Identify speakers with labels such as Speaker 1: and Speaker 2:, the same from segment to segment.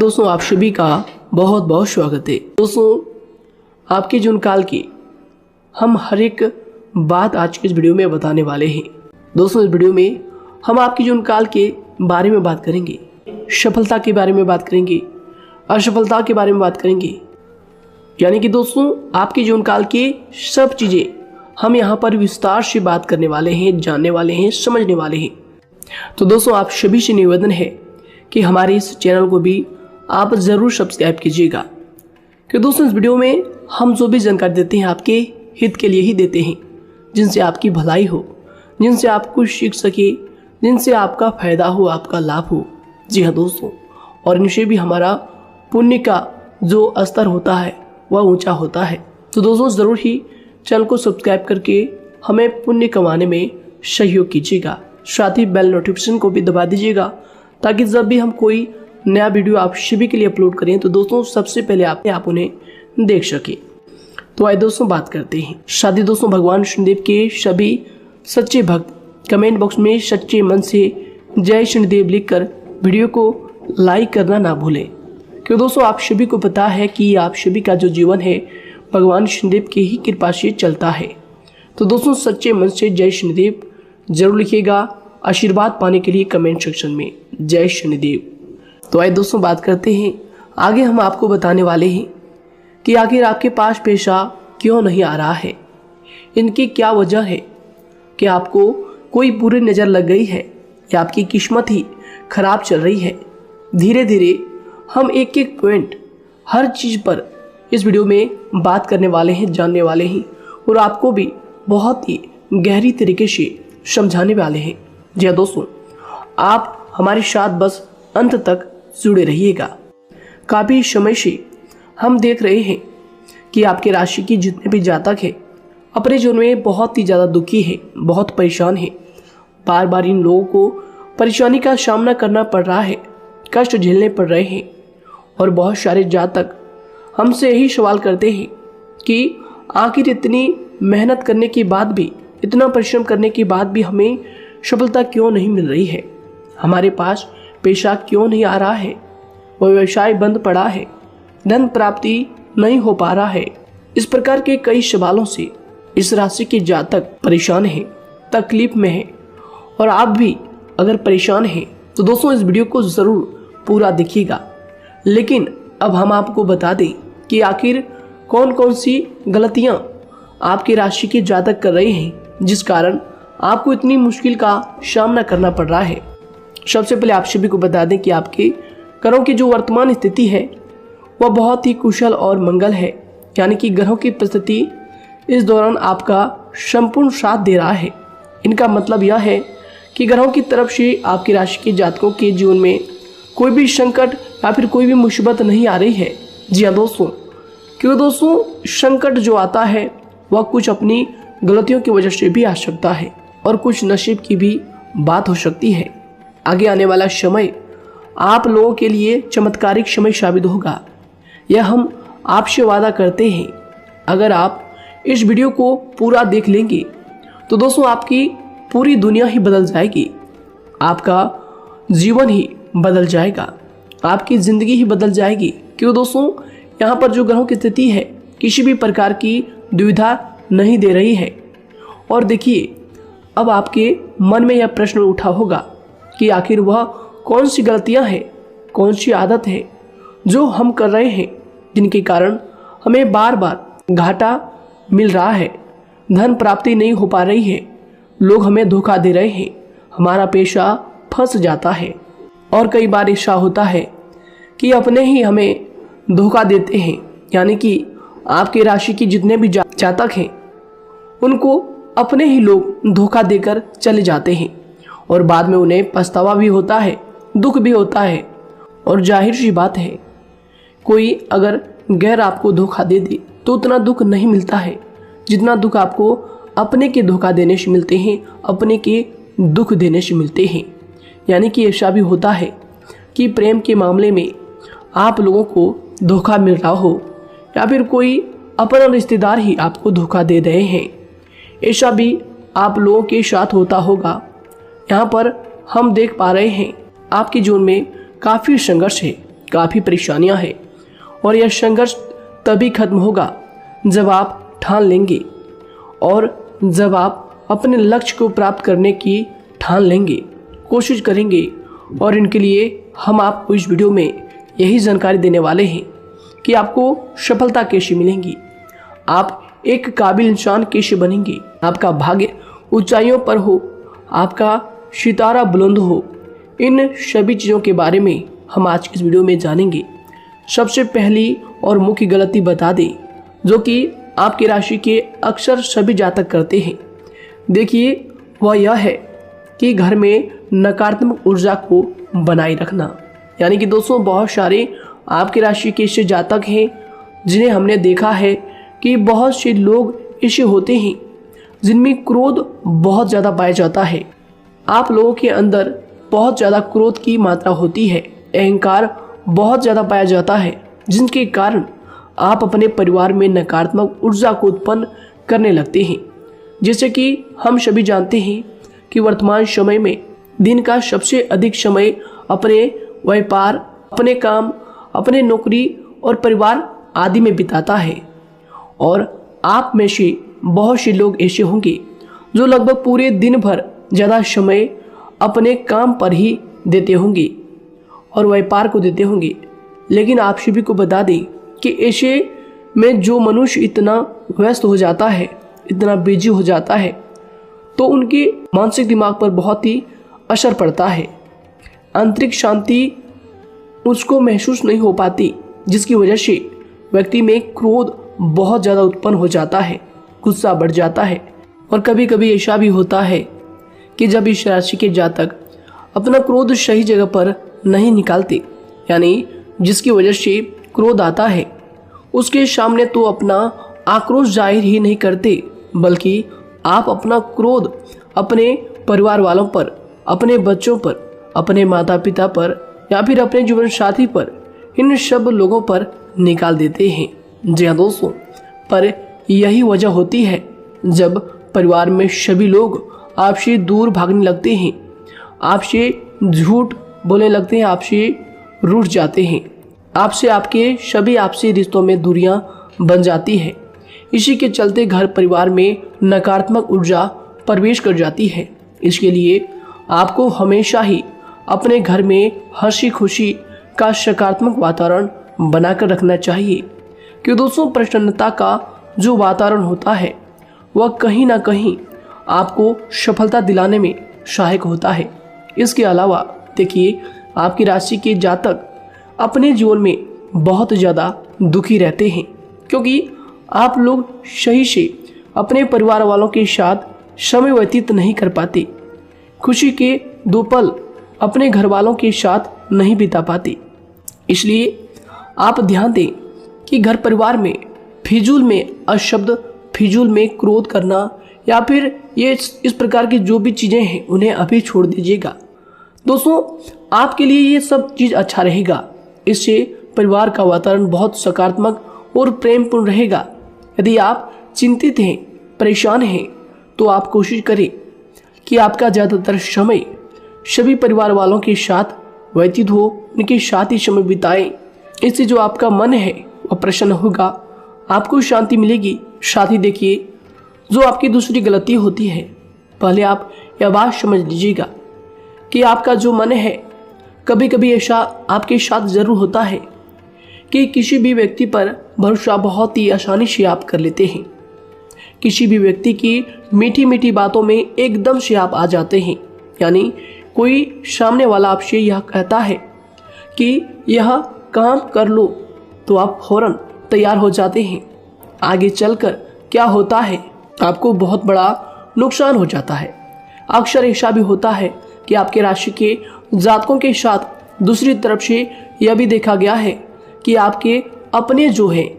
Speaker 1: दोस्तों आप सभी का बहुत बहुत स्वागत है। दोस्तों आपके जीवन काल की हम हर एक बात आज के इस वीडियो में बताने वाले हैं। दोस्तों इस वीडियो में हम आपके जीवन काल के बारे में बात करेंगे, सफलता के बारे में बात करेंगे, असफलता के बारे में बात करेंगे। यानी कि दोस्तों आपके जीवन काल की सब चीज़ें हम यहाँ पर विस्तार से बात करने वाले हैं, जानने वाले हैं, समझने वाले हैं। तो दोस्तों आप सभी से निवेदन है कि हमारे इस चैनल को भी आप ज़रूर सब्सक्राइब कीजिएगा, कि दोस्तों इस वीडियो में हम जो भी जानकारी देते हैं आपके हित के लिए ही देते हैं, जिनसे आपकी भलाई हो, जिनसे आप कुछ सीख सके, जिनसे आपका फ़ायदा हो, आपका लाभ हो। जी हाँ दोस्तों, और इनसे भी हमारा पुण्य का जो स्तर होता है वह ऊंचा होता है। तो दोस्तों ज़रूर ही चैनल को सब्सक्राइब करके हमें पुण्य कमाने में सहयोग कीजिएगा। साथ ही बेल नोटिफिकेशन को भी दबा दीजिएगा, ताकि जब भी हम कोई नया वीडियो आप सभी के लिए अपलोड करें तो दोस्तों सबसे पहले आप उन्हें देख सकें। तो आइए दोस्तों बात करते हैं। शादी दोस्तों भगवान शनिदेव के सभी सच्चे भक्त कमेंट बॉक्स में सच्चे मन से जय शनिदेव लिखकर वीडियो को लाइक करना ना भूलें, क्योंकि दोस्तों आप सभी को पता है कि आप सभी का जो जीवन है भगवान शनिदेव की ही कृपा से चलता है। तो दोस्तों सच्चे मन से जय शनिदेव जरूर लिखिएगा, आशीर्वाद पाने के लिए कमेंट सेक्शन में जय शनिदेव। तो आइए दोस्तों बात करते हैं। आगे हम आपको बताने वाले हैं कि आखिर आपके पास पैसा क्यों नहीं आ रहा है, इनकी क्या वजह है, कि आपको कोई बुरी नज़र लग गई है या आपकी किस्मत ही खराब चल रही है। धीरे धीरे हम एक एक पॉइंट हर चीज़ पर इस वीडियो में बात करने वाले हैं, जानने वाले हैं, और आपको भी बहुत ही गहरी तरीके से समझाने वाले हैं। जी हाँ दोस्तों, आप हमारे साथ बस अंत तक जुड़े रहिएगा। काफ़ी समय से हम देख रहे हैं कि आपके राशि की जितने भी जातक हैं अपने जीवन में बहुत ही ज़्यादा दुखी है, बहुत परेशान है। बार बार इन लोगों को परेशानी का सामना करना पड़ रहा है, कष्ट झेलने पड़ रहे हैं। और बहुत सारे जातक हमसे यही सवाल करते हैं कि आखिर इतनी मेहनत करने के बाद भी, इतना परिश्रम करने के बाद भी हमें सफलता क्यों नहीं मिल रही है, हमारे पास पैसा क्यों नहीं आ रहा है, वह व्यवसाय बंद पड़ा है, धन प्राप्ति नहीं हो पा रहा है। इस प्रकार के कई सवालों से इस राशि के जातक परेशान हैं, तकलीफ में हैं। और आप भी अगर परेशान हैं तो दोस्तों इस वीडियो को ज़रूर पूरा देखिएगा। लेकिन अब हम आपको बता दें कि आखिर कौन कौन सी गलतियां आपकी राशि के जातक कर रहे हैं, जिस कारण आपको इतनी मुश्किल का सामना करना पड़ रहा है। सबसे पहले आप सभी को बता दें कि आपके ग्रहों की जो वर्तमान स्थिति है वह बहुत ही कुशल और मंगल है। यानी कि ग्रहों की परिस्थिति इस दौरान आपका संपूर्ण साथ दे रहा है। इनका मतलब यह है कि ग्रहों की तरफ से आपकी राशि के जातकों के जीवन में कोई भी संकट या फिर कोई भी मुसीबत नहीं आ रही है। जी हाँ दोस्तों, क्योंकि दोस्तों संकट जो आता है वह कुछ अपनी गलतियों की वजह से भी आ सकता है, और कुछ नसीब की भी बात हो सकती है। आगे आने वाला समय आप लोगों के लिए चमत्कारिक समय साबित होगा, यह हम आपसे वादा करते हैं। अगर आप इस वीडियो को पूरा देख लेंगे तो दोस्तों आपकी पूरी दुनिया ही बदल जाएगी, आपका जीवन ही बदल जाएगा, आपकी ज़िंदगी ही बदल जाएगी। क्यों दोस्तों यहाँ पर जो ग्रहों की स्थिति है किसी भी प्रकार की दुविधा नहीं दे रही है। और देखिए अब आपके मन में यह प्रश्न उठा होगा कि आखिर वह कौन सी गलतियां हैं, कौन सी आदत है जो हम कर रहे हैं, जिनके कारण हमें बार बार घाटा मिल रहा है, धन प्राप्ति नहीं हो पा रही है, लोग हमें धोखा दे रहे हैं, हमारा पैसा फंस जाता है। और कई बार ऐसा होता है कि अपने ही हमें धोखा देते हैं। यानी कि आपके राशि की जितने भी जातक हैं उनको अपने ही लोग धोखा देकर चले जाते हैं, और बाद में उन्हें पछतावा भी होता है, दुख भी होता है। और जाहिर सी बात है, कोई अगर गैर आपको धोखा दे दे तो उतना दुख नहीं मिलता है जितना दुख आपको अपने के धोखा देने से मिलते हैं, अपने के दुख देने से मिलते हैं। यानी कि ऐसा भी होता है कि प्रेम के मामले में आप लोगों को धोखा मिल रहा हो, या फिर कोई अपना रिश्तेदार ही आपको धोखा दे रहे हैं। ऐसा भी आप लोगों के साथ होता होगा। यहाँ पर हम देख पा रहे हैं आपके जीवन में काफ़ी संघर्ष है, काफ़ी परेशानियां हैं और यह संघर्ष तभी खत्म होगा जब आप ठान लेंगे और जब आप अपने लक्ष्य को प्राप्त करने की ठान लेंगे, कोशिश करेंगे। और इनके लिए हम आपको इस वीडियो में यही जानकारी देने वाले हैं कि आपको सफलता कैसे मिलेंगी, आप एक काबिल इंसान कैसे बनेंगे, आपका भाग्य ऊंचाइयों पर हो, आपका सितारा बुलंद हो। इन सभी चीज़ों के बारे में हम आज की इस वीडियो में जानेंगे। सबसे पहली और मुख्य गलती बता दें जो कि आपकी राशि के अक्सर सभी जातक करते हैं, देखिए वह यह है कि घर में नकारात्मक ऊर्जा को बनाए रखना। यानी कि दोस्तों, बहुत सारे आपकी राशि के ऐसे जातक हैं जिन्हें हमने देखा है कि बहुत से लोग ऐसे होते हैं जिनमें क्रोध बहुत ज़्यादा पाया जाता है। आप लोगों के अंदर बहुत ज़्यादा क्रोध की मात्रा होती है, अहंकार बहुत ज़्यादा पाया जाता है, जिनके कारण आप अपने परिवार में नकारात्मक ऊर्जा को उत्पन्न करने लगते हैं। जैसे कि हम सभी जानते हैं कि वर्तमान समय में दिन का सबसे अधिक समय अपने व्यापार, अपने काम, अपने नौकरी और परिवार आदि में बिताता है। और आप में से बहुत से लोग ऐसे होंगे जो लगभग पूरे दिन भर ज़्यादा समय अपने काम पर ही देते होंगे और व्यापार को देते होंगे। लेकिन आप सभी को बता दें कि ऐसे में जो मनुष्य इतना व्यस्त हो जाता है, इतना बिजी हो जाता है, तो उनके मानसिक दिमाग पर बहुत ही असर पड़ता है। आंतरिक शांति उसको महसूस नहीं हो पाती, जिसकी वजह से व्यक्ति में क्रोध बहुत ज़्यादा उत्पन्न हो जाता है, गुस्सा बढ़ जाता है। और कभी कभी ऐसा भी होता है कि जब इस राशि के जातक अपना क्रोध सही जगह पर नहीं निकालते, यानी जिसकी वजह से क्रोध आता है, उसके सामने तो अपना आक्रोश जाहिर ही नहीं करते, बल्कि आप अपना क्रोध अपने परिवार वालों पर, अपने बच्चों पर, अपने माता पिता पर या फिर अपने जीवन साथी पर, इन सब लोगों पर निकाल देते हैं। जी हाँ दोस्तों, पर यही वजह होती है जब परिवार में सभी लोग आपसे दूर भागने लगते हैं, आपसे झूठ बोलने लगते हैं, आपसे रूठ जाते हैं, आपसे आपके सभी आपसी रिश्तों में दूरियां बन जाती है। इसी के चलते घर परिवार में नकारात्मक ऊर्जा प्रवेश कर जाती है। इसके लिए आपको हमेशा ही अपने घर में हंसी खुशी का सकारात्मक वातावरण बनाकर रखना चाहिए, कि दोस्तों प्रसन्नता का जो वातावरण होता है वह कहीं ना कहीं आपको सफलता दिलाने में सहायक होता है। इसके अलावा देखिए, आपकी राशि के जातक अपने जीवन में बहुत ज़्यादा दुखी रहते हैं, क्योंकि आप लोग सही से अपने परिवार वालों के साथ समय व्यतीत नहीं कर पाते, खुशी के दो पल अपने घर वालों के साथ नहीं बिता पाते। इसलिए आप ध्यान दें कि घर परिवार में फिजूल में अशब्द, फिजूल में क्रोध करना या फिर ये इस प्रकार की जो भी चीज़ें हैं उन्हें अभी छोड़ दीजिएगा। दोस्तों, आपके लिए ये सब चीज़ अच्छा रहेगा। इससे परिवार का वातावरण बहुत सकारात्मक और प्रेमपूर्ण रहेगा। यदि आप चिंतित हैं, परेशान हैं, तो आप कोशिश करें कि आपका ज़्यादातर समय सभी परिवार वालों के साथ व्यतीत हो, उनके साथ ही समय बिताएं। इससे जो आपका मन है वह प्रसन्न होगा, आपको शांति मिलेगी। साथ ही देखिए, जो आपकी दूसरी गलती होती है, पहले आप यह बात समझ लीजिएगा कि आपका जो मन है, कभी कभी ऐसा आपके साथ ज़रूर होता है कि किसी भी व्यक्ति पर भरोसा बहुत ही आसानी से आप कर लेते हैं। किसी भी व्यक्ति की मीठी मीठी बातों में एकदम से आप आ जाते हैं। यानी कोई सामने वाला आपसे यह कहता है कि यह काम कर लो, तो आप फौरन तैयार हो जाते हैं। आगे चलकर क्या होता है, आपको बहुत बड़ा नुकसान हो जाता है। अक्सर ऐसा भी होता है कि आपके राशि के जातकों के साथ दूसरी तरफ से यह भी देखा गया है कि आपके अपने जो हैं,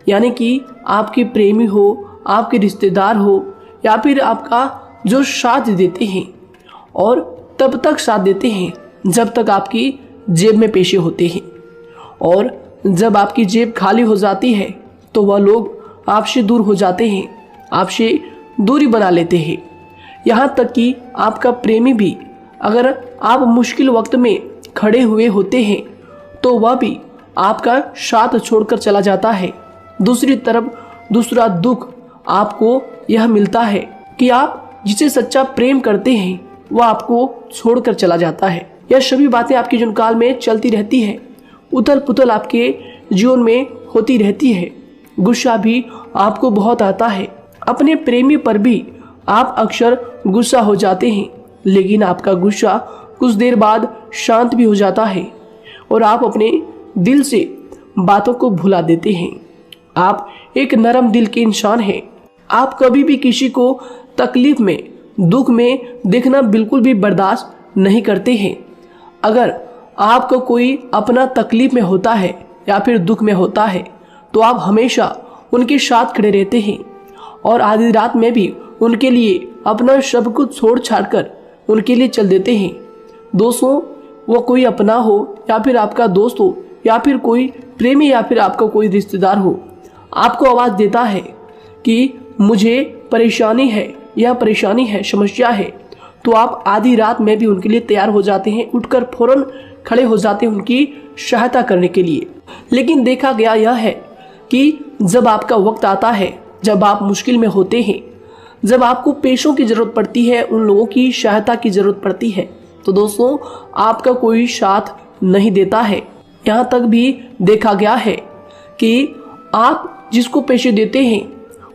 Speaker 1: यानी कि आपके प्रेमी हो, आपके रिश्तेदार हो या फिर आपका जो साथ देते हैं, और तब तक साथ देते हैं जब तक आपकी जेब में पैसे होते हैं, और जब आपकी जेब खाली हो जाती है तो वह लोग आपसे दूर हो जाते हैं, आपसे दूरी बना लेते हैं। यहाँ तक कि आपका प्रेमी भी, अगर आप मुश्किल वक्त में खड़े हुए होते हैं तो वह भी आपका साथ छोड़कर चला जाता है। दूसरी तरफ दूसरा दुख आपको यह मिलता है कि आप जिसे सच्चा प्रेम करते हैं वह आपको छोड़कर चला जाता है। यह सभी बातें आपके जीवन काल में चलती रहती है। उथल पुथल आपके जीवन में होती रहती है। गुस्सा भी आपको बहुत आता है। अपने प्रेमी पर भी आप अक्सर गुस्सा हो जाते हैं, लेकिन आपका गुस्सा कुछ देर बाद शांत भी हो जाता है और आप अपने दिल से बातों को भुला देते हैं। आप एक नरम दिल के इंसान हैं। आप कभी भी किसी को तकलीफ में, दुख में देखना बिल्कुल भी बर्दाश्त नहीं करते हैं। अगर आपको कोई अपना तकलीफ में होता है या फिर दुख में होता है तो आप हमेशा उनके साथ खड़े रहते हैं और आधी रात में भी उनके लिए अपना सब कुछ छोड़ छाड़ कर उनके लिए चल देते हैं। दोस्तों, वो कोई अपना हो या फिर आपका दोस्त हो या फिर कोई प्रेमी या फिर आपका कोई रिश्तेदार हो, आपको आवाज़ देता है कि मुझे परेशानी है, यह परेशानी है, समस्या है, तो आप आधी रात में भी उनके लिए तैयार हो जाते हैं, उठकर फौरन खड़े हो जाते हैं उनकी सहायता करने के लिए। लेकिन देखा गया यह है कि जब आपका वक्त आता है, जब आप मुश्किल में होते हैं, जब आपको पैसों की ज़रूरत पड़ती है, उन लोगों की सहायता की ज़रूरत पड़ती है, तो दोस्तों आपका कोई साथ नहीं देता है। यहाँ तक भी देखा गया है कि आप जिसको पैसे देते हैं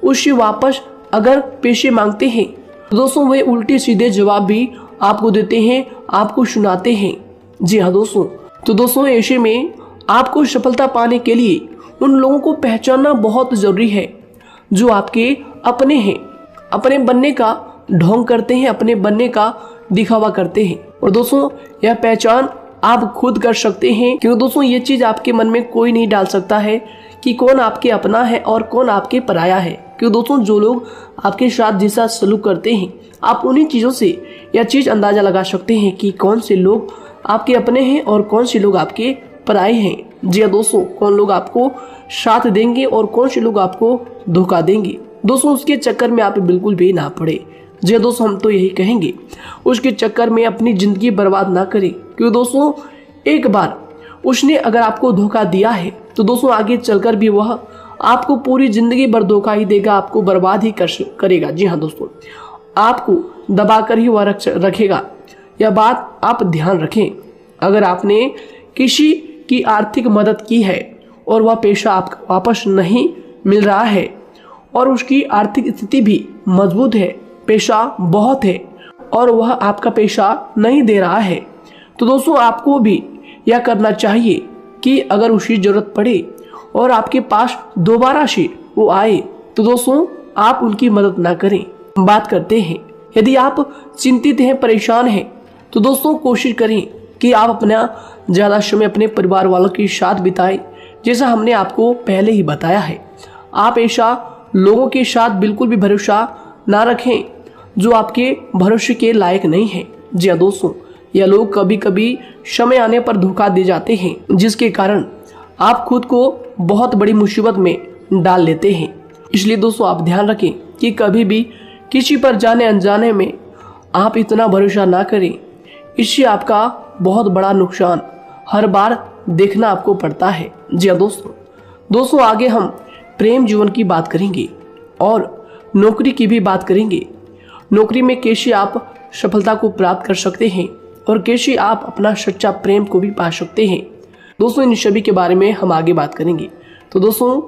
Speaker 1: उससे वापस अगर पैसे मांगते हैं तो दोस्तों वे उल्टे सीधे जवाब भी आपको देते हैं, आपको सुनाते हैं। जी हाँ दोस्तों, तो दोस्तों ऐसे में आपको सफलता पाने के लिए उन लोगों को पहचानना बहुत ज़रूरी है जो आपके अपने हैं, अपने बनने का ढोंग करते हैं, अपने बनने का दिखावा करते हैं। और दोस्तों यह पहचान आप खुद कर सकते हैं, क्योंकि दोस्तों ये चीज़ आपके मन में कोई नहीं डाल सकता है कि कौन आपके अपना है और कौन आपके पराया है। क्योंकि दोस्तों जो लोग आपके साथ जैसा सलूक करते हैं, आप उन्हीं चीज़ों से यह चीज़ अंदाज़ा लगा सकते हैं कि कौन से लोग आपके अपने हैं और कौन से लोग आपके पराए हैं। जी हाँ दोस्तों, कौन लोग आपको साथ देंगे और कौन से लोग आपको धोखा देंगे। दोस्तों उसके चक्कर में आप बिल्कुल भी ना पड़े। जी हाँ दोस्तों, हम तो यही कहेंगे उसके चक्कर में अपनी ज़िंदगी बर्बाद ना करें, क्योंकि दोस्तों एक बार उसने अगर आपको धोखा दिया है तो दोस्तों आगे चलकर भी वह आपको पूरी ज़िंदगी भर धोखा ही देगा, आपको बर्बाद ही करेगा। जी हाँ दोस्तों, आपको दबा कर ही वह रखेगा। यह बात आप ध्यान रखें। अगर आपने किसी की आर्थिक मदद की है और वह पैसा आपको वापस नहीं मिल रहा है और उसकी आर्थिक स्थिति भी मजबूत है, पैसा बहुत है और वह आपका पैसा नहीं दे रहा है, तो दोस्तों आपको भी यह करना चाहिए कि अगर उसकी ज़रूरत पड़े और आपके पास दोबारा से वो आए तो दोस्तों आप उनकी मदद ना करें। बात करते हैं, यदि आप चिंतित हैं, परेशान हैं, तो दोस्तों कोशिश करें कि आप अपना ज़्यादा समय अपने परिवार वालों के साथ बिताएं, जैसा हमने आपको पहले ही बताया है। आप ऐसा लोगों के साथ बिल्कुल भी भरोसा ना रखें जो आपके भरोसे के लायक नहीं है। जी हाँ दोस्तों, यह लोग कभी कभी समय आने पर धोखा दे जाते हैं, जिसके कारण आप खुद को बहुत बड़ी मुसीबत में डाल लेते हैं। इसलिए दोस्तों आप ध्यान रखें कि कभी भी किसी पर जाने अनजाने में आप इतना भरोसा ना करें, इससे आपका बहुत बड़ा नुकसान हर बार देखना आपको पड़ता है। जी हाँ दोस्तों आगे हम प्रेम जीवन की बात करेंगे और नौकरी की भी बात करेंगे। नौकरी में कैसे आप सफलता को प्राप्त कर सकते हैं और कैसे आप अपना सच्चा प्रेम को भी पा सकते हैं। दोस्तों इन सभी के बारे में हम आगे बात करेंगे। तो दोस्तों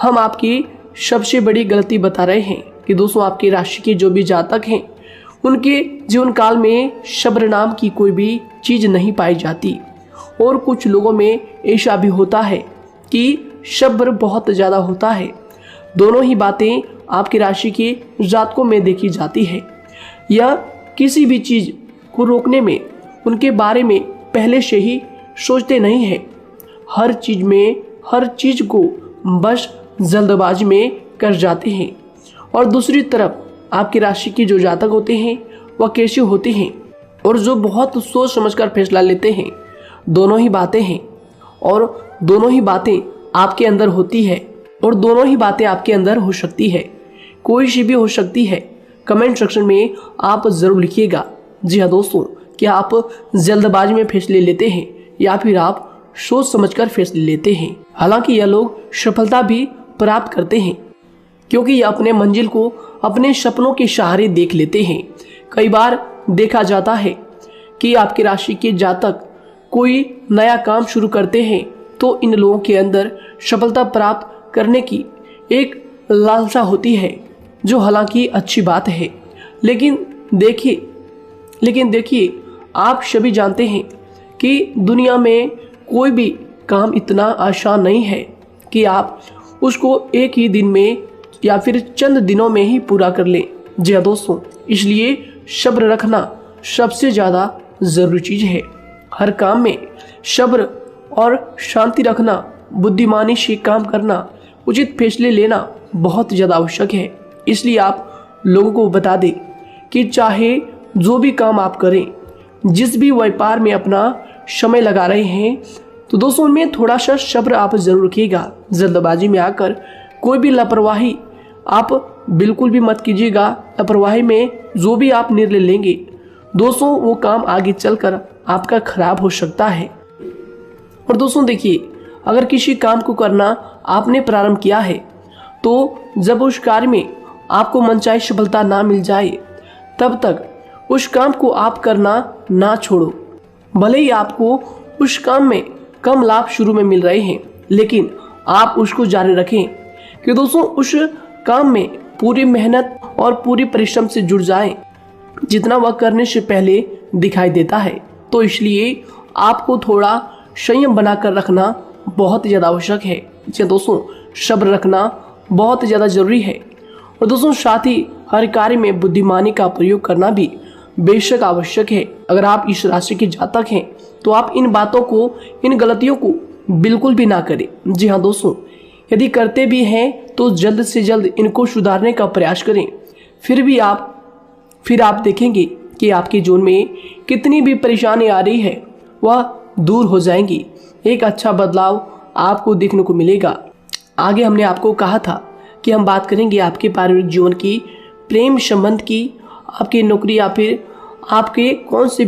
Speaker 1: हम आपकी सबसे बड़ी गलती बता रहे हैं कि दोस्तों आपकी राशि के जो भी जातक हैं उनके जीवन काल में सब्र नाम की कोई भी चीज़ नहीं पाई जाती, और कुछ लोगों में ऐसा भी होता है कि सब्र बहुत ज़्यादा होता है। दोनों ही बातें आपकी राशि के जातकों में देखी जाती है। या किसी भी चीज़ को रोकने में उनके बारे में पहले से ही सोचते नहीं हैं, हर चीज़ को बस जल्दबाजी में कर जाते हैं। और दूसरी तरफ आपकी राशि के जो जातक होते हैं वह कैसे होते हैं और जो बहुत सोच समझकर फैसला लेते हैं। दोनों ही बातें हैं और दोनों ही बातें आपके अंदर होती है और दोनों ही बातें आपके अंदर हो सकती है, कोई सी भी हो सकती है। कमेंट सेक्शन में आप ज़रूर लिखिएगा। जी हाँ दोस्तों, क्या आप जल्दबाजी में फैसले लेते हैं या फिर आप सोच समझकर फैसले लेते हैं। हालांकि यह लोग सफलता भी प्राप्त करते हैं क्योंकि यह अपने मंजिल को अपने सपनों के सहारे देख लेते हैं। कई बार देखा जाता है कि आपकी राशि के जातक कोई नया काम शुरू करते हैं तो इन लोगों के अंदर सफलता प्राप्त करने की एक लालसा होती है, जो हालांकि अच्छी बात है। लेकिन देखिए आप सभी जानते हैं कि दुनिया में कोई भी काम इतना आसान नहीं है कि आप उसको एक ही दिन में या फिर चंद दिनों में ही पूरा कर लें। जी हाँ दोस्तों, इसलिए सब्र रखना सबसे ज़्यादा ज़रूरी चीज़ है। हर काम में सब्र और शांति रखना, बुद्धिमानी से काम करना, उचित फैसले लेना बहुत ज़्यादा आवश्यक है। इसलिए आप लोगों को बता दें कि चाहे जो भी काम आप करें, जिस भी व्यापार में अपना समय लगा रहे हैं, तो दोस्तों उनमें थोड़ा सा सब्र आप जरूर रखिएगा। जल्दबाजी में आकर कोई भी लापरवाही आप बिल्कुल भी मत कीजिएगा। लापरवाही में जो भी आप निर्णय लेंगे दोस्तों, वो काम आगे चलकर आपका खराब हो सकता है। और दोस्तों देखिए, अगर किसी काम को करना आपने प्रारंभ किया है तो जब उस कार्य में आपको मनचाही सफलता ना मिल जाए तब तक उस काम को आप करना ना छोड़ो। भले ही आपको उस काम में कम लाभ शुरू में मिल रहे हैं, लेकिन आप उसको जारी रखें कि दोस्तों उस काम में पूरी मेहनत और पूरी परिश्रम से जुड़ जाएं, जितना वह करने से पहले दिखाई देता है। तो इसलिए आपको थोड़ा संयम बनाकर रखना बहुत ज़्यादा आवश्यक है। जी दोस्तों, सब्र रखना बहुत ज़्यादा जरूरी है। और दोस्तों साथ ही हर कार्य में बुद्धिमानी का प्रयोग करना भी बेशक आवश्यक है। अगर आप इस राशि के जातक हैं तो आप इन बातों को, इन गलतियों को बिल्कुल भी ना करें। जी हाँ दोस्तों, यदि करते भी हैं तो जल्द से जल्द इनको सुधारने का प्रयास करें। फिर आप देखेंगे कि आपके जीवन में कितनी भी परेशानी आ रही है वह दूर हो जाएंगी। एक अच्छा बदलाव आपको देखने को मिलेगा। आगे हमने आपको कहा था कि हम बात करेंगे आपके पारिवारिक जीवन की, प्रेम संबंध की, आपकी नौकरी या फिर आपके कौन सा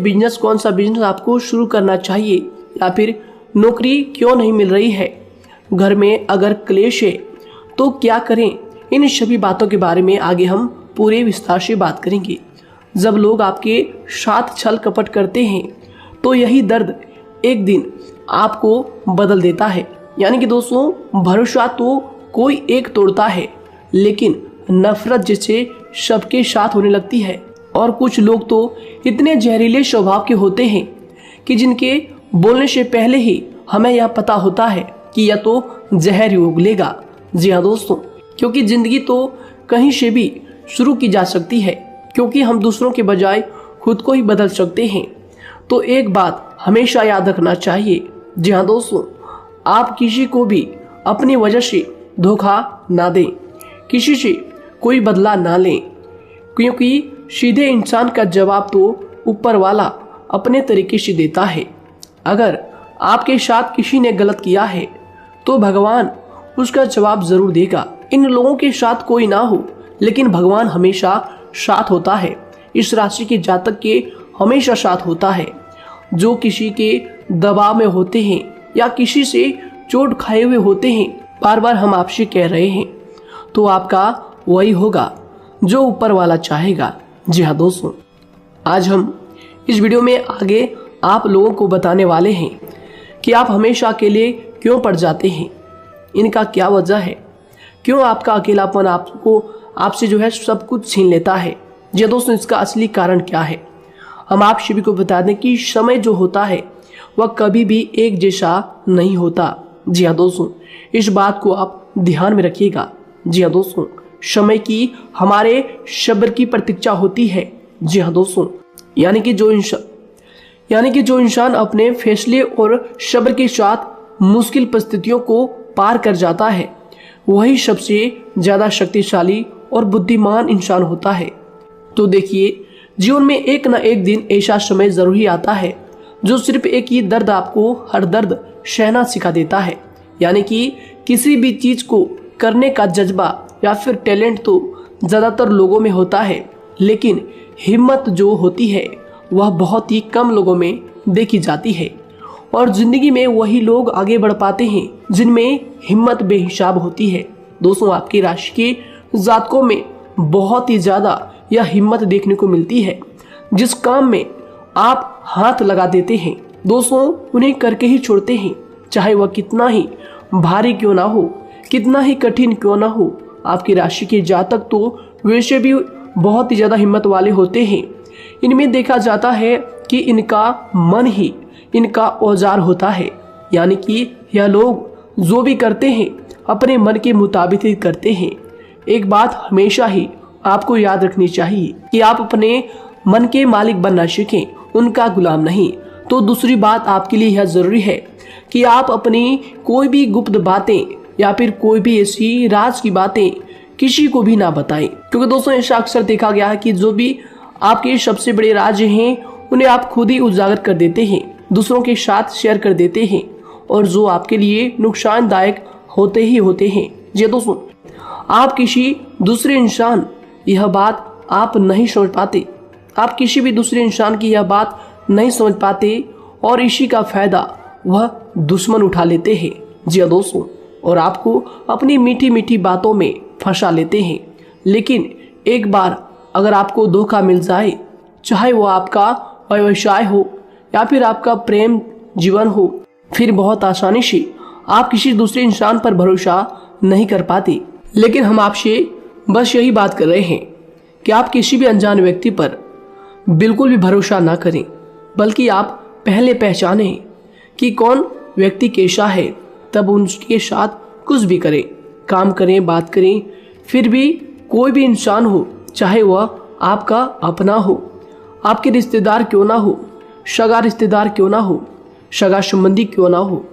Speaker 1: बिजनेस आपको शुरू करना चाहिए, या फिर नौकरी क्यों नहीं मिल रही है, घर में अगर क्लेश है तो क्या करें। इन सभी बातों के बारे में आगे हम पूरे विस्तार से बात करेंगे। जब लोग आपके साथ छल कपट करते हैं तो यही दर्द एक दिन आपको बदल देता है। यानी कि दोस्तों, भरोसा तो कोई एक तोड़ता है, लेकिन नफरत जैसे सबके साथ होने लगती है। और कुछ लोग तो इतने जहरीले स्वभाव के होते हैं कि जिनके बोलने से पहले ही हमें यह पता होता है कि यह तो जहर ही उगलेगा। जी हाँ दोस्तों, क्योंकि जिंदगी तो कहीं से भी शुरू की जा सकती है, क्योंकि हम दूसरों के बजाय खुद को ही बदल सकते हैं। तो एक बात हमेशा याद रखना चाहिए। जी हाँ दोस्तों, आप किसी को भी अपनी वजह से धोखा ना दें, किसी से कोई बदला ना लें, क्योंकि सीधे इंसान का जवाब तो ऊपर वाला अपने तरीके से देता है। अगर आपके साथ किसी ने गलत किया है तो भगवान उसका जवाब जरूर देगा। इन लोगों के साथ कोई ना हो, लेकिन भगवान हमेशा साथ होता है। इस राशि के जातक के हमेशा साथ होता है। जो किसी के दबाव में होते हैं या किसी से चोट खाए हुए होते हैं, बार बार हम आपसे कह रहे हैं, तो आपका वही होगा जो ऊपर वाला चाहेगा। जी हाँ दोस्तों, आज हम इस वीडियो में आगे आप लोगों को बताने वाले हैं कि आप हमेशा अकेले क्यों पड़ जाते हैं, इनका क्या वजह है, क्यों आपका अकेलापन आपसे जो है सब कुछ छीन लेता है। जी दोस्तों, इसका असली कारण क्या है हम आप सभी को बता दें कि समय जो होता है वह कभी भी एक जैसा नहीं होता। जी हाँ दोस्तों, इस बात को आप ध्यान में रखिएगा। जी हाँ दोस्तों, समय की हमारे सब्र की प्रतीक्षा होती है। जी हाँ दोस्तों, यानी कि जो इंसान अपने फैसले और सब्र के साथ मुश्किल परिस्थितियों को पार कर जाता है, वही सबसे ज्यादा शक्तिशाली और बुद्धिमान इंसान होता है। तो देखिए, जीवन में एक न एक दिन ऐसा समय जरूर ही आता है जो सिर्फ एक ही दर्द आपको हर दर्द सहना सिखा देता है। यानी कि किसी भी चीज को करने का जज्बा या फिर टैलेंट तो ज्यादातर लोगों में होता है, लेकिन हिम्मत जो होती है वह बहुत ही कम लोगों में देखी जाती है। और जिंदगी में वही लोग आगे बढ़ पाते हैं जिनमें हिम्मत बेहिसाब होती है। दोस्तों, आपकी राशि के जातकों में बहुत ही ज्यादा यह हिम्मत देखने को मिलती है। जिस काम में आप हाथ लगा देते हैं दोस्तों, उन्हें करके ही छोड़ते हैं, चाहे वह कितना ही भारी क्यों ना हो, कितना ही कठिन क्यों ना हो। आपकी राशि के जातक तो वैसे भी बहुत ही ज्यादा हिम्मत वाले होते हैं। इनमें देखा जाता है कि इनका मन ही इनका औजार होता है, यानी कि यह लोग जो भी करते हैं अपने मन के मुताबिक ही करते हैं। एक बात हमेशा ही आपको याद रखनी चाहिए कि आप अपने मन के मालिक बनना सीखें, उनका गुलाम नहीं। तो दूसरी बात आपके लिए यह जरूरी है कि आप अपनी कोई भी गुप्त बातें या फिर कोई भी ऐसी राज की बातें किसी को भी ना बताएं, क्योंकि दोस्तों ऐसा अक्सर देखा गया है कि जो भी आपके सबसे बड़े राज हैं उन्हें आप खुद ही उजागर कर देते हैं, दूसरों के साथ शेयर कर देते हैं, और जो आपके लिए नुकसानदायक होते ही होते हैं। जी दोस्तों, आप किसी दूसरे इंसान यह बात आप नहीं समझ पाते, आप किसी भी दूसरे इंसान की यह बात नहीं समझ पाते, और इसी का फायदा वह दुश्मन उठा लेते हैं। जी दोस्तों, और आपको अपनी मीठी मीठी बातों में फंसा लेते हैं। लेकिन एक बार अगर आपको धोखा मिल जाए, चाहे वो आपका व्यवसाय हो या फिर आपका प्रेम जीवन हो, फिर बहुत आसानी से आप किसी दूसरे इंसान पर भरोसा नहीं कर पाते। लेकिन हम आपसे बस यही बात कर रहे हैं कि आप किसी भी अनजान व्यक्ति पर बिल्कुल भी भरोसा ना करें, बल्कि आप पहले पहचानें कि कौन व्यक्ति कैसा है, तब उनके साथ कुछ भी करें, काम करें, बात करें। फिर भी कोई भी इंसान हो, चाहे वह आपका अपना हो, आपके रिश्तेदार क्यों ना हो, सगा रिश्तेदार क्यों ना हो, सगा संबंधी क्यों ना हो,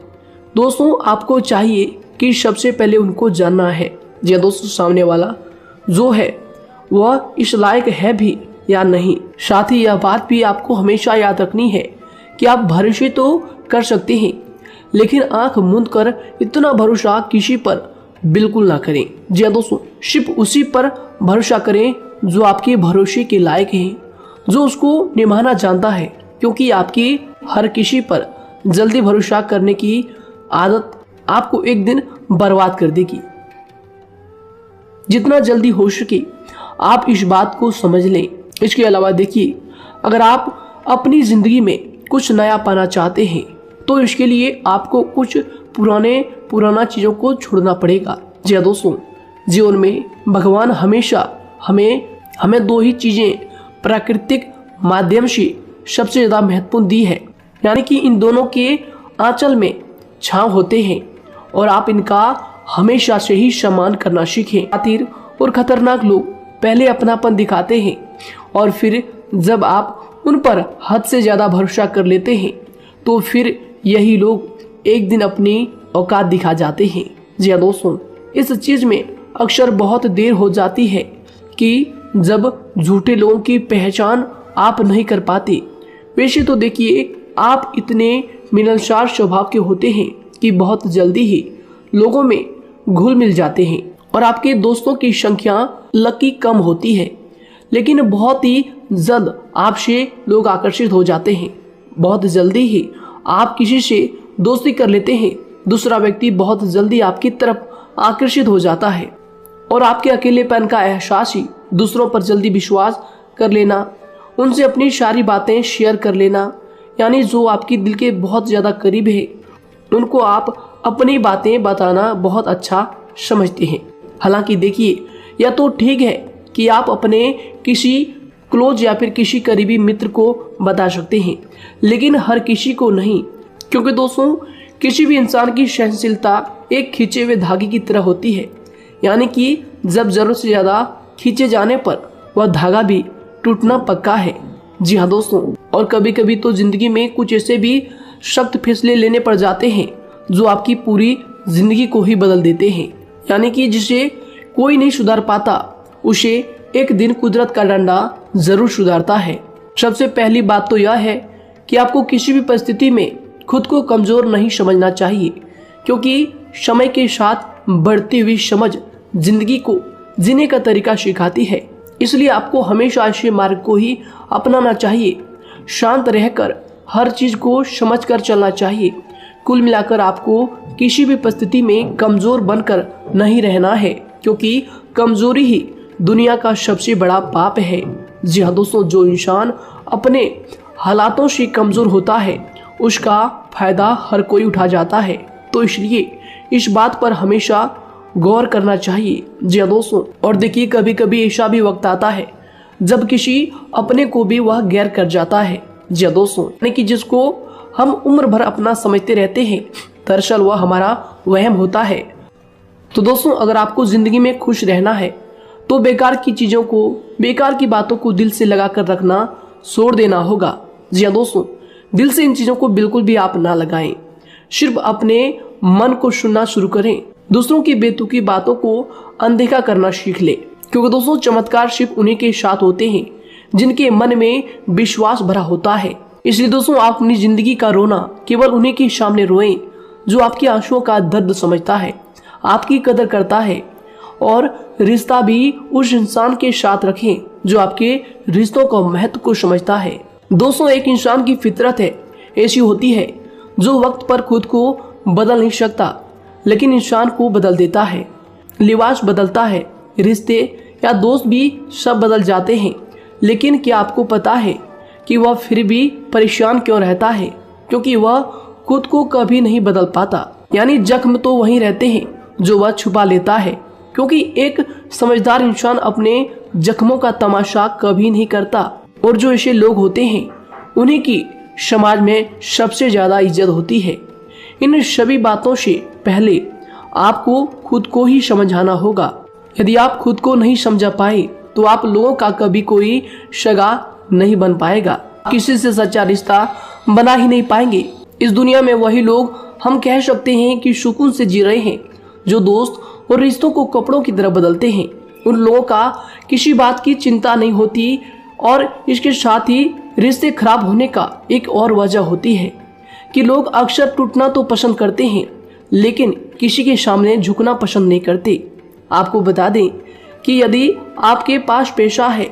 Speaker 1: दोस्तों आपको चाहिए कि सबसे पहले उनको जानना है या दोस्तों सामने वाला जो है वह इस लायक है भी या नहीं। साथ ही यह बात भी आपको हमेशा याद रखनी है कि आप भरोसे तो कर सकते हैं, लेकिन आंख मूंद कर इतना भरोसा किसी पर बिल्कुल ना करें। जी दोस्तों, सिर्फ उसी पर भरोसा करें जो आपके भरोसे के लायक है, जो उसको निभाना जानता है, क्योंकि आपकी हर किसी पर जल्दी भरोसा करने की आदत आपको एक दिन बर्बाद कर देगी। जितना जल्दी हो सके आप इस बात को समझ लें। इसके अलावा देखिए, अगर आप अपनी जिंदगी में कुछ नया पाना चाहते हैं तो इसके लिए आपको कुछ पुराना चीजों को छोड़ना पड़ेगा। जी दोस्तों, जीवन में भगवान हमेशा हमें दो ही चीजें प्राकृतिक माध्यम से सबसे ज्यादा महत्वपूर्ण दी है, यानी कि इन दोनों के आंचल में छांव होते हैं और आप इनका हमेशा से ही सम्मान करना सीखें। शातिर और खतरनाक लोग पहले अपनापन दिखाते हैं और फिर जब आप उन पर हद से ज्यादा भरोसा कर लेते हैं तो फिर यही लोग एक दिन अपनी औकात दिखा जाते हैं। जी हाँ दोस्तों, इस चीज में अक्सर बहुत देर हो जाती है कि जब झूठे लोगों की पहचान आप नहीं कर पाते। वैसे तो देखिए, आप इतने मिलनसार स्वभाव के होते हैं कि बहुत जल्दी ही लोगों में घुल मिल जाते हैं और आपके दोस्तों की संख्या लकी कम होती है, लेकिन बहुत ही जल्द आपसे लोग आकर्षित हो जाते हैं। बहुत जल्दी ही आप किसी से दोस्ती कर लेते हैं, दूसरा व्यक्ति बहुत जल्दी आपकी तरफ आकर्षित हो जाता है और आपके अकेलेपन का एहसास ही दूसरों पर जल्दी विश्वास कर लेना, उनसे अपनी सारी बातें शेयर कर लेना, यानी जो आपकी दिल के बहुत ज्यादा करीब है उनको आप अपनी बातें बताना बहुत अच्छा समझते हैं। हालांकि देखिए, यह तो ठीक है कि आप अपने किसी क्लोज या फिर किसी करीबी मित्र को बता सकते हैं, लेकिन हर किसी को नहीं, क्योंकि दोस्तों किसी भी इंसान की सहनशीलता एक खींचे हुए धागे की तरह होती है, यानी कि जब जरूरत से ज्यादा खींचे जाने पर वह धागा भी टूटना पक्का है। जी हाँ दोस्तों, और कभी कभी तो जिंदगी में कुछ ऐसे भी सख्त फैसले लेने पड़ जाते हैं जो आपकी पूरी जिंदगी को ही बदल देते हैं, यानी कि जिसे कोई नहीं सुधार पाता उसे एक दिन कुदरत का डंडा जरूर सुधारता है। सबसे पहली बात तो यह है कि आपको किसी भी परिस्थिति में खुद को कमजोर नहीं समझना चाहिए, क्योंकि समय के साथ बढ़ती हुई समझ जिंदगी को जीने का तरीका सिखाती है। इसलिए आपको हमेशा ऐसे मार्ग को ही अपनाना चाहिए। शांत रहकर हर चीज को समझकर चलना चाहिए। कुल मिलाकर आपको किसी भी परिस्थिति में कमजोर बनकर नहीं रहना है, क्योंकि कमजोरी ही दुनिया का सबसे बड़ा पाप है। जी हाँ दोस्तों, जो इंसान अपने हालातों से कमजोर होता है उसका फायदा हर कोई उठा जाता है। तो इसलिए इस बात पर हमेशा गौर करना चाहिए। जी हाँ दोस्तों, और देखिए कभी कभी ऐसा भी वक्त आता है जब किसी अपने को भी वह गैर कर जाता है। जी हाँ दोस्तों, यानी कि जिसको हम उम्र भर अपना समझते रहते हैं, दरअसल वह हमारा वहम होता है। तो दोस्तों, अगर आपको जिंदगी में खुश रहना है तो बेकार की चीजों को, बेकार की बातों को दिल से लगा कर रखना छोड़ देना होगा। जी हाँ दोस्तों, दिल से इन चीजों को बिल्कुल भी आप ना लगाएं। सिर्फ अपने मन को सुनना शुरू करें। दूसरों की बेतुकी बातों को अनदेखा करना सीख ले, क्योंकि दोस्तों चमत्कार सिर्फ उन्हीं के साथ होते हैं जिनके मन में विश्वास भरा होता है। इसलिए दोस्तों, आप अपनी जिंदगी का रोना केवल उन्हीं के सामने रोएं जो आपके आंसुओं का दर्द समझता है, आपकी कदर करता है, और रिश्ता भी उस इंसान के साथ रखें जो आपके रिश्तों का महत्व को समझता है। दोस्तों, एक इंसान की फितरत है ऐसी होती है जो वक्त पर खुद को बदल नहीं सकता, लेकिन इंसान को बदल देता है। लिबास बदलता है, रिश्ते या दोस्त भी सब बदल जाते हैं, लेकिन क्या आपको पता है कि वह फिर भी परेशान क्यों रहता है? क्योंकि वह खुद को कभी नहीं बदल पाता। यानी जख्म तो वहीं रहते हैं जो वह छुपा लेता है, क्योंकि एक समझदार इंसान अपने जख्मों का तमाशा कभी नहीं करता। और जो ऐसे लोग होते हैं उन्हीं की समाज में सबसे ज्यादा इज्जत होती है। इन सभी बातों से पहले आपको खुद को ही समझाना होगा। यदि आप खुद को नहीं समझा पाए तो आप लोगों का कभी कोई सगा नहीं बन पाएगा, किसी से सच्चा रिश्ता बना ही नहीं पाएंगे। इस दुनिया में वही लोग हम कह सकते हैं कि सुकून से जी रहे हैं जो दोस्त और रिश्तों को कपड़ों की तरह बदलते हैं। उन लोगों का किसी बात की चिंता नहीं होती, और इसके साथ ही रिश्ते खराब होने का एक और वजह होती है कि लोग अक्सर टूटना तो पसंद करते हैं, लेकिन किसी के सामने झुकना पसंद नहीं करते। आपको बता दें कि यदि आपके पास पैसा है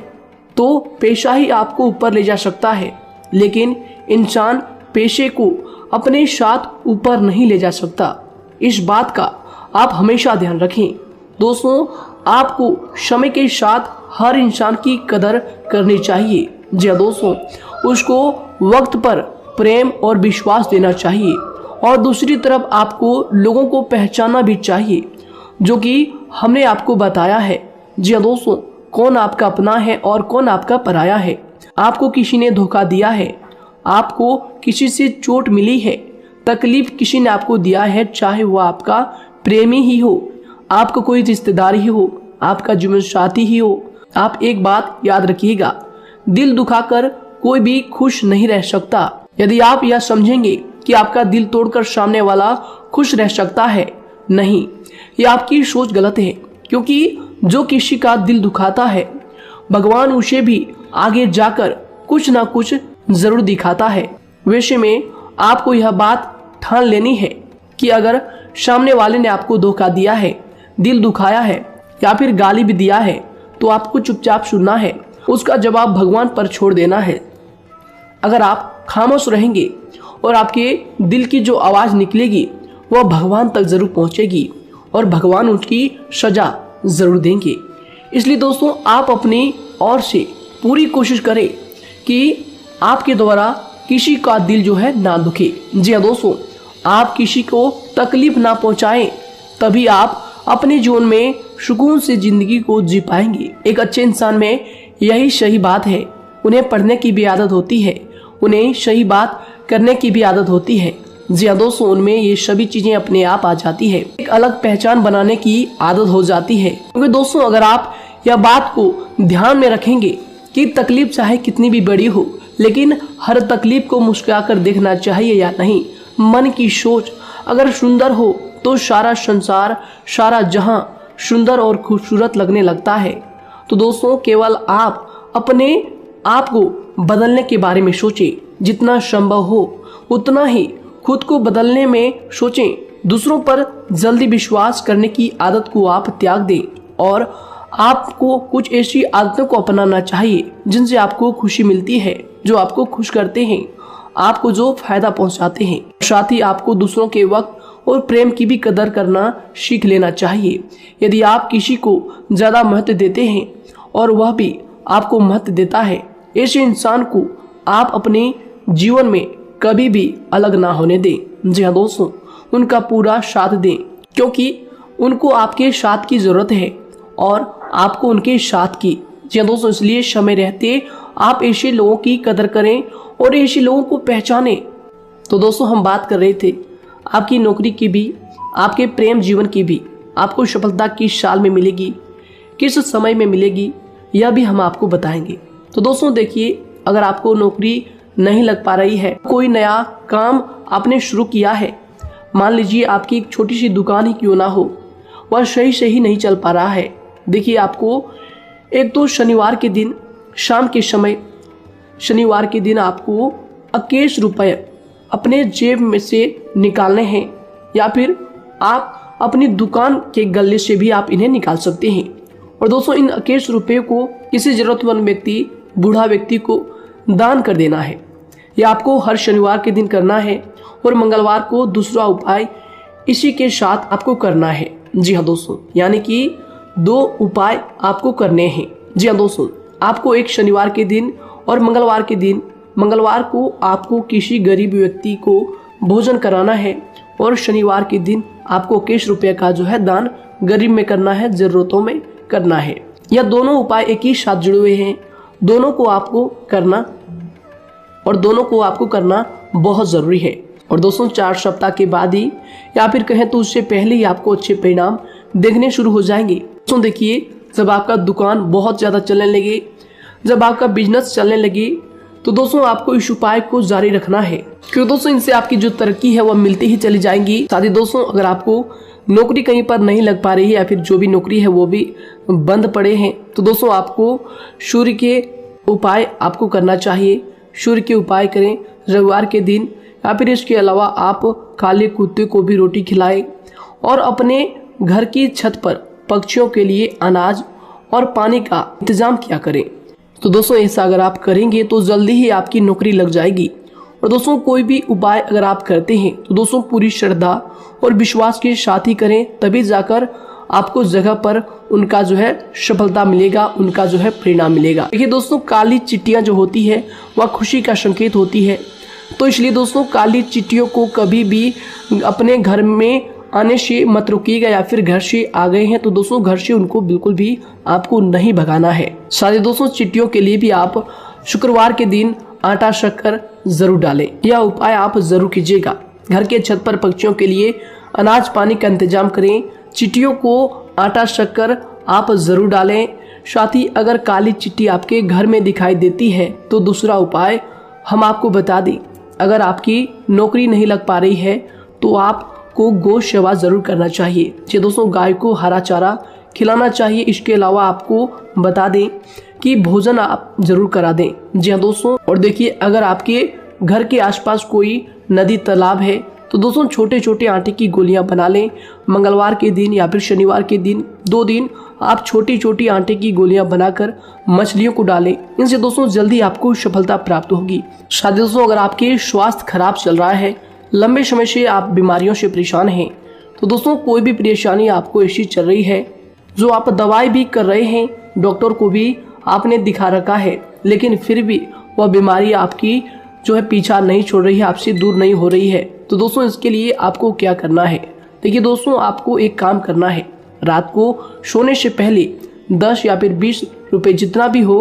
Speaker 1: तो पैसा ही आपको ऊपर ले जा सकता है, लेकिन इंसान पैसे को अपने साथ ऊपर नहीं ले जा सकता। इस बात का आप हमेशा ध्यान रखें। दोस्तों, आपको समय के साथ हर इंसान की कदर करनी चाहिए। जी हाँ दोस्तों, उसको वक्त पर प्रेम और विश्वास देना चाहिए, और दूसरी तरफ आपको लोगों को पहचानना भी चाहिए जो कि हमने आपको बताया है। जी हाँ दोस्तों, कौन आपका अपना है और कौन आपका पराया है। आपको किसी ने धोखा दिया है, आपको किसी से चोट मिली है, तकलीफ किसी ने आपको दिया है, चाहे वो आपका प्रेमी ही हो, आपका कोई रिश्तेदार ही हो, आपका जीवन साथी ही हो। आप एक बात याद रखिएगा, दिल दुखाकर कोई भी खुश नहीं रह सकता। यदि आप यह समझेंगे कि आपका दिल तोड़कर सामने वाला खुश रह सकता है, नहीं, यह आपकी सोच गलत है। क्योंकि जो किसी का दिल दुखाता है, भगवान उसे भी आगे जाकर कुछ ना कुछ जरूर दिखाता है। वैसे में आपको यह बात ठान लेनी है कि अगर सामने वाले ने आपको धोखा दिया है, दिल दुखाया है या फिर गाली भी दिया है, तो आपको चुपचाप सुनना है, उसका जवाब भगवान पर छोड़ देना है। अगर आप खामोश रहेंगे और आपके दिल की जो आवाज निकलेगी वह भगवान तक जरूर पहुंचेगी, और भगवान उसकी सजा जरूर देंगे। इसलिए दोस्तों, आप अपनी ओर से पूरी कोशिश करें कि आपके द्वारा किसी का दिल जो है ना दुखे। जी हाँ दोस्तों, आप किसी को तकलीफ ना पहुंचाएं, तभी आप अपने जीवन में सुकून से जिंदगी को जी पाएंगे। एक अच्छे इंसान में यही सही बात है। उन्हें पढ़ने की भी आदत होती है, उन्हें सही बात करने की भी आदत होती है। जी हाँ दोस्तों, उनमें ये सभी चीजें अपने आप आ जाती है। एक अलग पहचान बनाने की आदत हो जाती है। क्योंकि दोस्तों, अगर आप यह बात को ध्यान में रखेंगे कि तकलीफ चाहे कितनी भी बड़ी हो, लेकिन हर तकलीफ को मुस्कुराकर देखना चाहिए या नहीं। मन की सोच अगर सुंदर हो तो सारा संसार, सारा जहां सुंदर और खूबसूरत लगने लगता है। तो दोस्तों, केवल आप अपने आप को बदलने के बारे में सोचें, जितना संभव हो उतना ही खुद को बदलने में सोचें। दूसरों पर जल्दी विश्वास करने की आदत को आप त्याग दें, और आपको कुछ ऐसी आदतों को अपनाना चाहिए जिनसे आपको खुशी मिलती है, जो आपको खुश करते हैं। आपको जो फायदा पहुंचाते हैं। साथ ही आपको दूसरों के वक्त और प्रेम की भी कदर करना सीख लेना चाहिए। यदि आप किसी को ज़्यादा महत्व देते हैं और वह भी आपको महत्व देता है, ऐसे इंसान को आप अपने जीवन में कभी भी अलग ना होने दें। जी हाँ दोस्तों, उनका पूरा साथ दें, क्योंकि उनको आपके साथ की ज़रूरत है और आपको उनके साथ की। जी हाँ दोस्तों, इसलिए समय रहते आप ऐसे लोगों की कदर करें और ऐसे लोगों को पहचानें। तो दोस्तों, हम बात कर रहे थे आपकी नौकरी की भी, आपके प्रेम जीवन की भी। आपको सफलता किस साल में मिलेगी, किस समय में मिलेगी, यह भी हम आपको बताएंगे। तो दोस्तों देखिए, अगर आपको नौकरी नहीं लग पा रही है, कोई नया काम आपने शुरू किया है, मान लीजिए आपकी एक छोटी सी दुकान ही क्यों ना हो, वह सही से ही नहीं चल पा रहा है। देखिए, आपको एक तो शनिवार के दिन शाम के समय, शनिवार के दिन आपको 21 रुपये अपने जेब में से निकालने हैं, या फिर आप अपनी दुकान के गले से भी आप इन्हें निकाल सकते हैं। और दोस्तों, इन 21 रुपये को किसी जरूरतमंद व्यक्ति, बूढ़ा व्यक्ति को दान कर देना है। यह आपको हर शनिवार के दिन करना है और मंगलवार को दूसरा उपाय इसी के साथ आपको करना है। जी हाँ दोस्तों, यानी कि 2 उपाय आपको करने हैं। जी हाँ दोस्तों, आपको एक शनिवार के दिन और मंगलवार के दिन, मंगलवार को आपको किसी गरीब व्यक्ति को भोजन कराना है और शनिवार के दिन आपको 21 रुपये का जो है दान गरीब में करना है, जरूरतों में करना है। यह दोनों उपाय एक ही साथ जुड़े हुए हैं, दोनों को आपको करना और दोनों को आपको करना बहुत ज़रूरी है। और दोस्तों, 4 सप्ताह के बाद ही, या फिर कहें तो उससे पहले ही आपको अच्छे परिणाम देखने शुरू हो जाएंगे। दोस्तों देखिए, जब आपका दुकान बहुत ज़्यादा चलने लगे, जब आपका बिजनेस चलने लगे, तो दोस्तों आपको इस उपाय को जारी रखना है, क्योंकि दोस्तों इनसे आपकी जो तरक्की है वह मिलती ही चली जाएंगी। साथ ही दोस्तों, अगर आपको नौकरी कहीं पर नहीं लग पा रही है या फिर जो भी नौकरी है वो भी बंद पड़े हैं, तो दोस्तों आपको सूर्य के उपाय आपको करना चाहिए। सूर्य के उपाय करें रविवार के दिन, या फिर इसके अलावा आप काले कुत्ते को भी रोटी खिलाएं और अपने घर की छत पर पक्षियों के लिए अनाज और पानी का इंतजाम किया करें। तो दोस्तों, ऐसा अगर आप करेंगे तो जल्दी ही आपकी नौकरी लग जाएगी। और दोस्तों, कोई भी उपाय अगर आप करते हैं तो दोस्तों पूरी श्रद्धा और विश्वास के साथ ही करें, तभी जाकर आपको जगह पर उनका जो है सफलता मिलेगा, उनका जो है परिणाम मिलेगा। देखिए दोस्तों, काली चिट्टियां जो होती है वह खुशी का संकेत होती है, तो इसलिए दोस्तों काली चिट्टियों को कभी भी अपने घर में आने से मत रोकिएगा, या फिर घर से आ गए हैं तो दोस्तों घर से उनको बिल्कुल भी आपको नहीं भगाना है। साथ दोस्तों, चिट्टियों के लिए भी आप शुक्रवार के दिन आटा शक्कर जरूर डालें, यह उपाय आप जरूर कीजिएगा। घर के छत पर पक्षियों के लिए अनाज पानी का इंतजाम करें, चिट्टियों को आटा शक्कर आप जरूर डालें। साथ ही अगर काली चिट्टी आपके घर में दिखाई देती है तो दूसरा उपाय हम आपको बता दें, अगर आपकी नौकरी नहीं लग पा रही है तो आपको गौ सेवा जरूर करना चाहिए। जी दोस्तों, गाय को हरा चारा खिलाना चाहिए। इसके अलावा आपको बता दें कि भोजन आप जरूर करा दें। जी हाँ दोस्तों, और देखिए, अगर आपके घर के आसपास कोई नदी तालाब है तो दोस्तों छोटे छोटे आटे की गोलियां बना लें। मंगलवार के दिन या फिर शनिवार के दिन 2 दिन आप छोटी छोटी आटे की गोलियां बनाकर मछलियों को डालें। इनसे दोस्तों जल्दी आपको सफलता प्राप्त होगी। साथ ही दोस्तों, अगर आपके स्वास्थ्य खराब चल रहा है, लंबे समय से आप बीमारियों से परेशान हैं, तो दोस्तों कोई भी परेशानी आपको ऐसी चल रही है जो आप दवाई भी कर रहे हैं, डॉक्टर को भी आपने दिखा रखा है, लेकिन फिर भी वह बीमारी आपकी जो है पीछा नहीं छोड़ रही है, आपसे दूर नहीं हो रही है, तो दोस्तों इसके लिए आपको क्या करना है। देखिए दोस्तों, आपको एक काम करना है, रात को सोने से पहले 10 या फिर 20 रुपए जितना भी हो,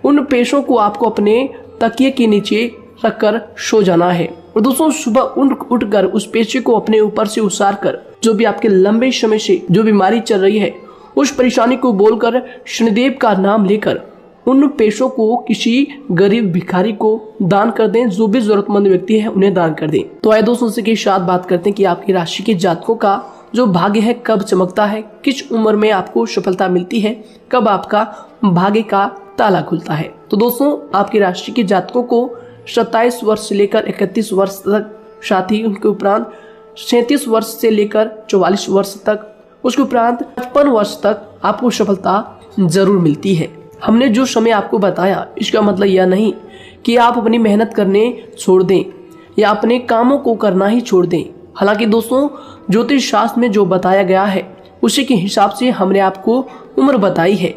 Speaker 1: उन पैसों को आपको अपने तकिए के नीचे रखकर सो जाना है। और दोस्तों सुबह उठकर उस पैसे को अपने ऊपर से उतार कर, जो भी आपके लंबे समय से जो बीमारी चल रही है उस परेशानी को बोलकर शनिदेव का नाम लेकर उन पैसों को किसी गरीब भिखारी को दान कर दें। जो भी जरूरतमंद व्यक्ति है उन्हें दान कर दें। तो आइए दोस्तों उसी के साथ बात करते हैं कि आपकी राशि के जातकों का जो भाग्य है कब चमकता है, किस उम्र में आपको सफलता मिलती है, कब आपका भाग्य का ताला खुलता है। तो दोस्तों आपकी राशि के जातकों को 27 वर्ष से लेकर 31 वर्ष तक, साथ ही उनके उपरांत 37 वर्ष से लेकर 44 वर्ष तक, उसके उपरांत 55 वर्ष तक आपको सफलता जरूर मिलती है। हमने जो समय आपको बताया इसका मतलब यह नहीं कि आप अपनी मेहनत करने छोड़ दें, या अपने कामों को करना ही छोड़ दें। हालांकि दोस्तों ज्योतिष शास्त्र में जो बताया गया है उसी के हिसाब से हमने आपको उम्र बताई है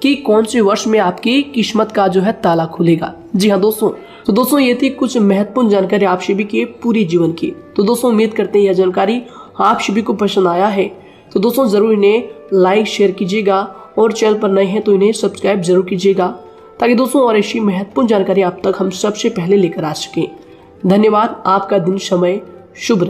Speaker 1: कि कौन से वर्ष में आपकी किस्मत का जो है ताला खुलेगा। जी हाँ दोस्तों, तो दोस्तों ये थी कुछ महत्वपूर्ण जानकारी आप सभी के पूरे जीवन की। तो दोस्तों उम्मीद करते हैं यह जानकारी आप सभी को पसंद आया है। तो दोस्तों जरूर इन्हें लाइक शेयर कीजिएगा और चैनल पर नए हैं तो इन्हें सब्सक्राइब जरूर कीजिएगा, ताकि दोस्तों और ऐसी महत्वपूर्ण जानकारी आप तक हम सबसे पहले लेकर आ सकें। धन्यवाद। आपका दिन समय शुभ रहे।